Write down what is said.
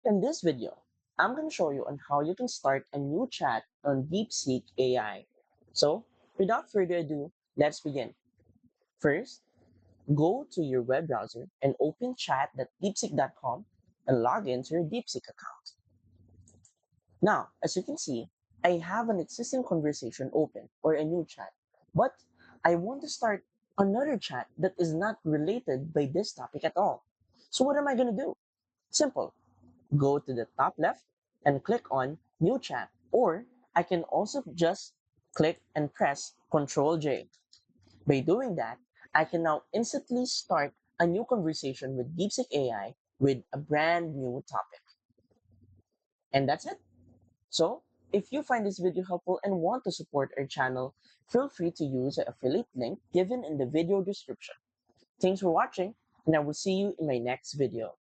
In this video, I'm going to show you on how you can start a new chat on DeepSeek AI. So, without further ado, let's begin. First, go to your web browser and open chat.deepseek.com and log into your DeepSeek account. Now, as you can see, I have an existing conversation open or a new chat, but I want to start another chat that is not related by this topic at all. So what am I going to do? Simple. Go to the top left and click on New Chat, or I can also just click and press Ctrl J. By doing that, I can now instantly start a new conversation with DeepSeek AI with a brand new topic. And that's it. So, if you find this video helpful and want to support our channel, feel free to use the affiliate link given in the video description. Thanks for watching, and I will see you in my next video.